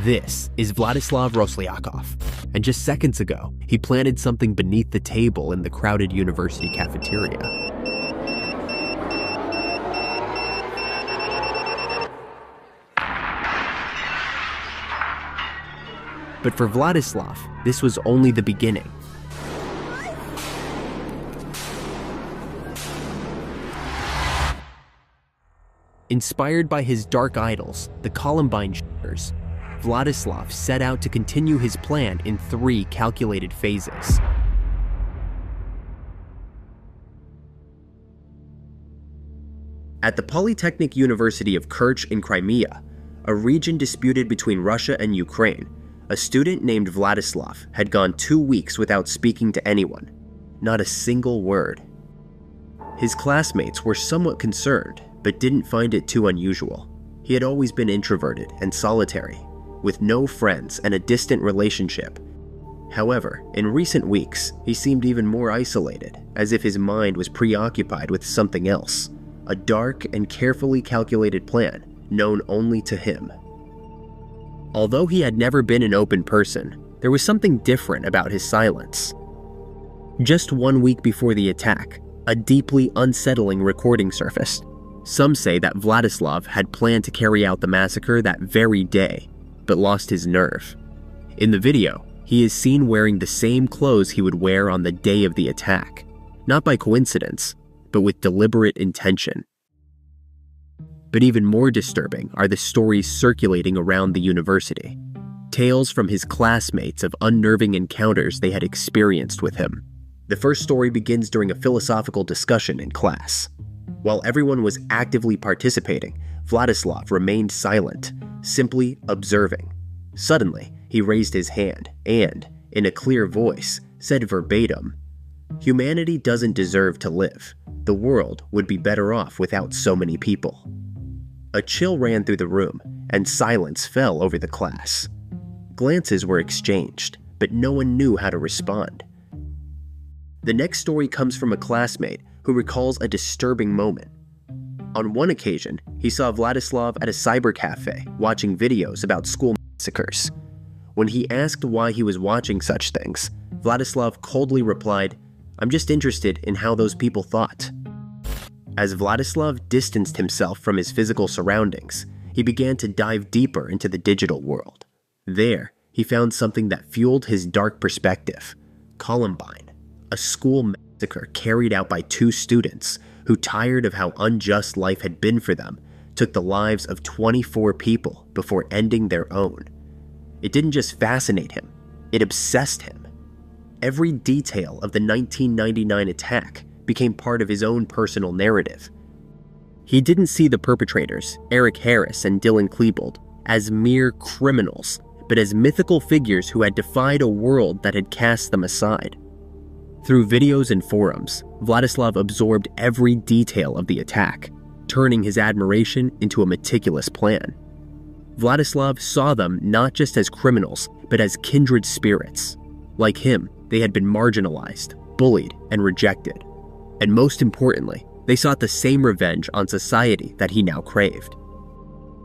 This is Vladislav Roslyakov, and just seconds ago, he planted something beneath the table in the crowded university cafeteria. But for Vladislav, this was only the beginning. Inspired by his dark idols, the Columbine shooters, Vladislav set out to continue his plan in 3 calculated phases. At the Polytechnic University of Kerch in Crimea, a region disputed between Russia and Ukraine, a student named Vladislav had gone 2 weeks without speaking to anyone, not a single word. His classmates were somewhat concerned, but didn't find it too unusual. He had always been introverted and solitary, with no friends and a distant relationship. However, in recent weeks, he seemed even more isolated, as if his mind was preoccupied with something else, a dark and carefully calculated plan known only to him. Although he had never been an open person, there was something different about his silence. Just 1 week before the attack, a deeply unsettling recording surfaced. Some say that Vladislav had planned to carry out the massacre that very day, but lost his nerve. In the video, he is seen wearing the same clothes he would wear on the day of the attack, not by coincidence, but with deliberate intention. But even more disturbing are the stories circulating around the university, tales from his classmates of unnerving encounters they had experienced with him. The first story begins during a philosophical discussion in class. While everyone was actively participating, Vladislav remained silent, simply observing. Suddenly, he raised his hand and, in a clear voice, said verbatim, "Humanity doesn't deserve to live. The world would be better off without so many people." A chill ran through the room, and silence fell over the class. Glances were exchanged, but no one knew how to respond. The next story comes from a classmate who recalls a disturbing moment. On one occasion, he saw Vladislav at a cyber cafe watching videos about school massacres. When he asked why he was watching such things, Vladislav coldly replied, "I'm just interested in how those people thought." As Vladislav distanced himself from his physical surroundings, he began to dive deeper into the digital world. There, he found something that fueled his dark perspective: Columbine, a school massacre carried out by 2 students who, tired of how unjust life had been for them, took the lives of 24 people before ending their own. It didn't just fascinate him, it obsessed him. Every detail of the 1999 attack became part of his own personal narrative. He didn't see the perpetrators, Eric Harris and Dylan Klebold, as mere criminals, but as mythical figures who had defied a world that had cast them aside. Through videos and forums, Vladislav absorbed every detail of the attack, turning his admiration into a meticulous plan. Vladislav saw them not just as criminals, but as kindred spirits. Like him, they had been marginalized, bullied, and rejected. And most importantly, they sought the same revenge on society that he now craved.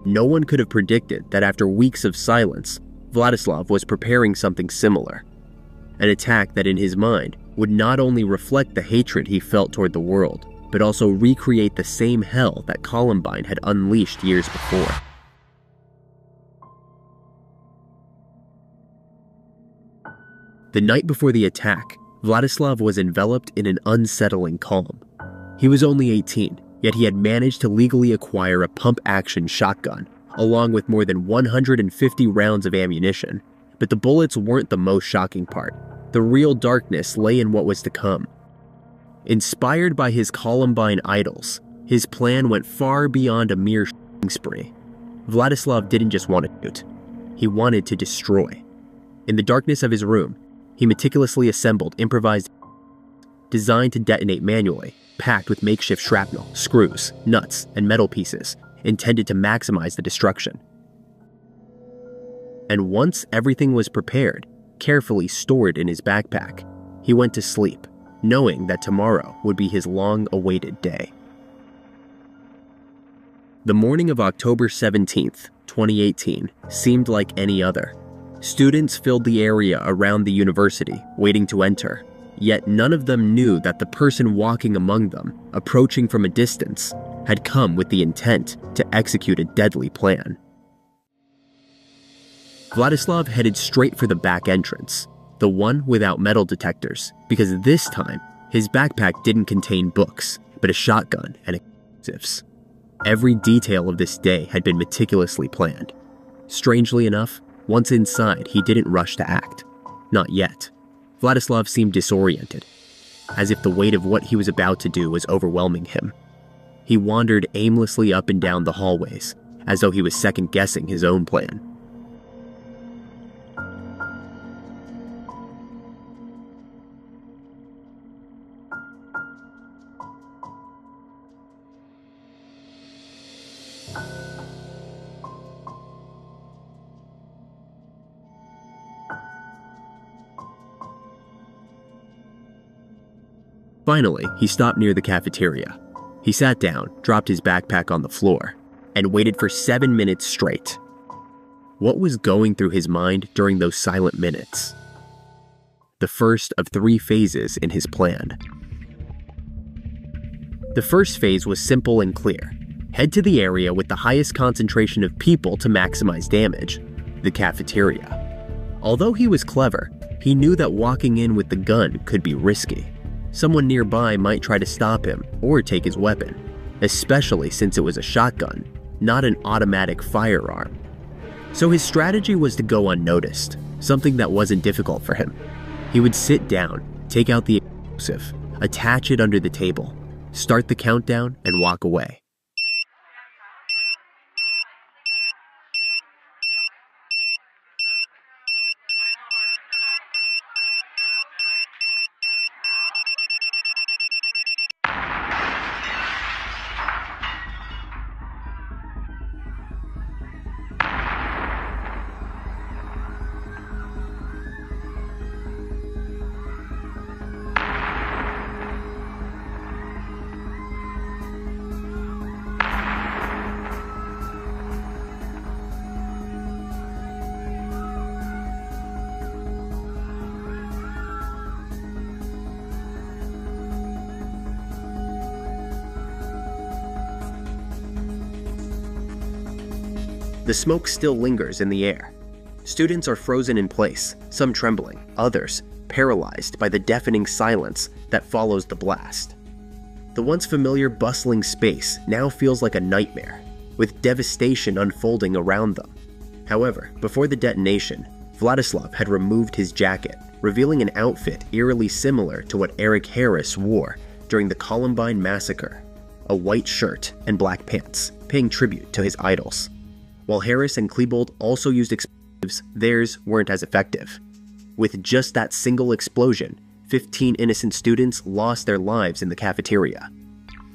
No one could have predicted that after weeks of silence, Vladislav was preparing something similar. An attack that in his mind would not only reflect the hatred he felt toward the world, but also recreate the same hell that Columbine had unleashed years before. The night before the attack, Vladislav was enveloped in an unsettling calm. He was only 18, yet he had managed to legally acquire a pump-action shotgun, along with more than 150 rounds of ammunition. But the bullets weren't the most shocking part. The real darkness lay in what was to come. Inspired by his Columbine idols, his plan went far beyond a mere shooting spree. Vladislav didn't just want to shoot. He wanted to destroy. In the darkness of his room, he meticulously assembled improvised designed to detonate manually, packed with makeshift shrapnel, screws, nuts, and metal pieces, intended to maximize the destruction. And once everything was prepared, carefully stored in his backpack, he went to sleep, knowing that tomorrow would be his long-awaited day. The morning of October 17th, 2018 seemed like any other. Students filled the area around the university, waiting to enter, yet none of them knew that the person walking among them, approaching from a distance, had come with the intent to execute a deadly plan. Vladislav headed straight for the back entrance, the one without metal detectors, because this time, his backpack didn't contain books, but a shotgun and explosives. Every detail of this day had been meticulously planned. Strangely enough, once inside, he didn't rush to act. Not yet. Vladislav seemed disoriented, as if the weight of what he was about to do was overwhelming him. He wandered aimlessly up and down the hallways, as though he was second-guessing his own plan. Finally, he stopped near the cafeteria. He sat down, dropped his backpack on the floor, and waited for 7 minutes straight. What was going through his mind during those silent minutes? The first of 3 phases in his plan. The first phase was simple and clear. Head to the area with the highest concentration of people to maximize damage, the cafeteria. Although he was clever, he knew that walking in with the gun could be risky. Someone nearby might try to stop him or take his weapon, especially since it was a shotgun, not an automatic firearm. So his strategy was to go unnoticed, something that wasn't difficult for him. He would sit down, take out the explosive, attach it under the table, start the countdown, and walk away. The smoke still lingers in the air. Students are frozen in place, some trembling, others paralyzed by the deafening silence that follows the blast. The once familiar bustling space now feels like a nightmare, with devastation unfolding around them. However, before the detonation, Vladislav had removed his jacket, revealing an outfit eerily similar to what Eric Harris wore during the Columbine massacre: a white shirt and black pants, paying tribute to his idols. While Harris and Klebold also used explosives, theirs weren't as effective. With just that single explosion, 15 innocent students lost their lives in the cafeteria.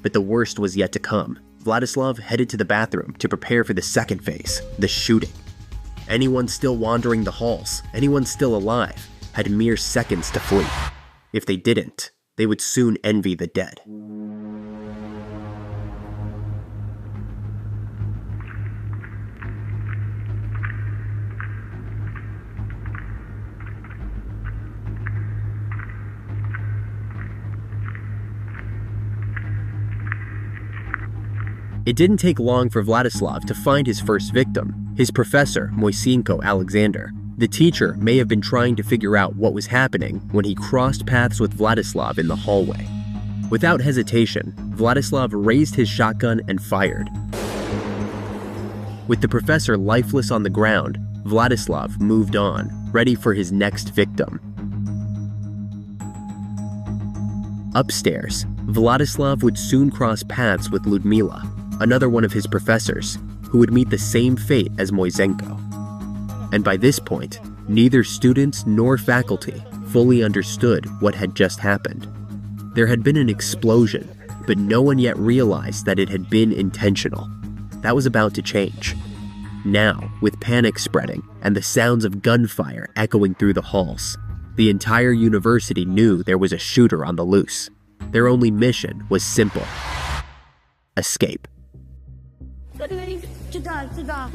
But the worst was yet to come. Vladislav headed to the bathroom to prepare for the second phase, the shooting. Anyone still wandering the halls, anyone still alive, had mere seconds to flee. If they didn't, they would soon envy the dead. It didn't take long for Vladislav to find his first victim, his professor, Moisenko Alexander. The teacher may have been trying to figure out what was happening when he crossed paths with Vladislav in the hallway. Without hesitation, Vladislav raised his shotgun and fired. With the professor lifeless on the ground, Vladislav moved on, ready for his next victim. Upstairs, Vladislav would soon cross paths with Ludmila, another one of his professors, who would meet the same fate as Moisenko. And by this point, neither students nor faculty fully understood what had just happened. There had been an explosion, but no one yet realized that it had been intentional. That was about to change. Now, with panic spreading and the sounds of gunfire echoing through the halls, the entire university knew there was a shooter on the loose. Their only mission was simple: escape. Сюда.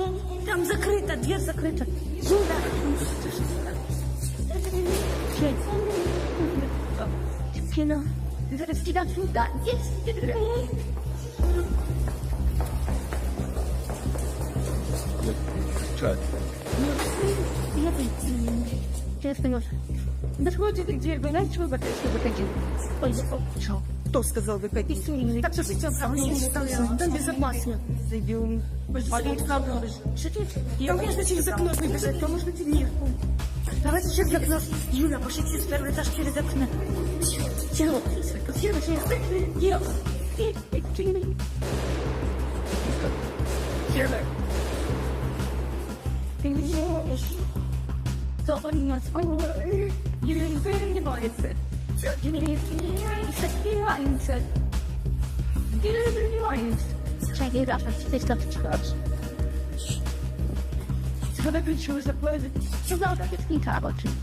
Там закрыто, дверь закрыта. Сюда. Сюда. Сюда. Да что ты где? Вы знаете, что выходить? Кто сказал выходить? Так что сейчас там безопасно. Зайдем. Я, конечно, через окно выбежать, а может быть и нет. Давайте через окно. Юля, пошли через первый этаж через окно. Все. Ты видишь? Он нас не боится. Когда причем заплатить? Сюда так не работает.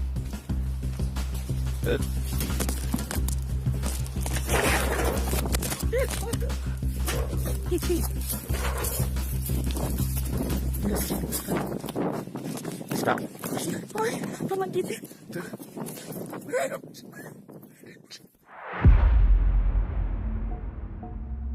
Stop. Ой, помогите.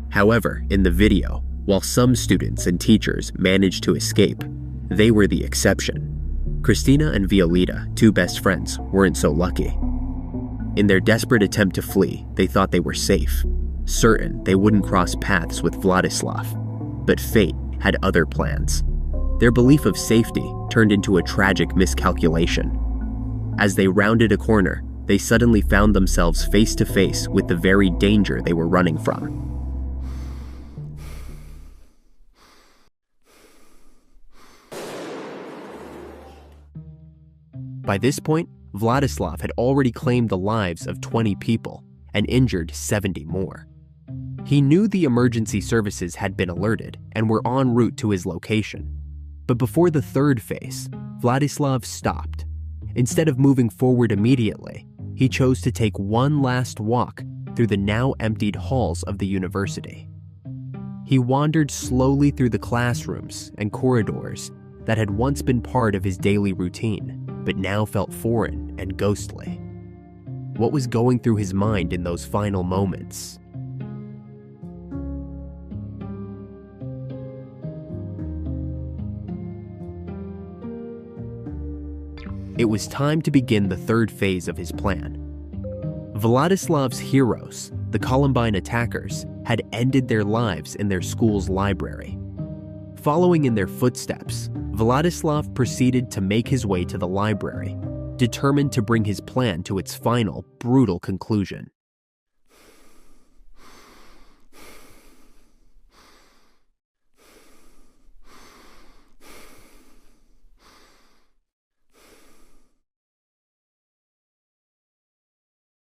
However, in the video, while some students and teachers managed to escape, they were the exception. Christina and Violeta, two best friends, weren't so lucky. In their desperate attempt to flee, they thought they were safe, certain they wouldn't cross paths with Vladislav. But fate had other plans. Their belief of safety turned into a tragic miscalculation. As they rounded a corner, they suddenly found themselves face to face with the very danger they were running from. By this point, Vladislav had already claimed the lives of 20 people and injured 70 more. He knew the emergency services had been alerted and were en route to his location. But before the third phase, Vladislav stopped. Instead of moving forward immediately, he chose to take one last walk through the now emptied halls of the university. He wandered slowly through the classrooms and corridors that had once been part of his daily routine, but now felt foreign and ghostly. What was going through his mind in those final moments? It was time to begin the third phase of his plan. Vladislav's heroes, the Columbine attackers, had ended their lives in their school's library. Following in their footsteps, Vladislav proceeded to make his way to the library, determined to bring his plan to its final, brutal conclusion.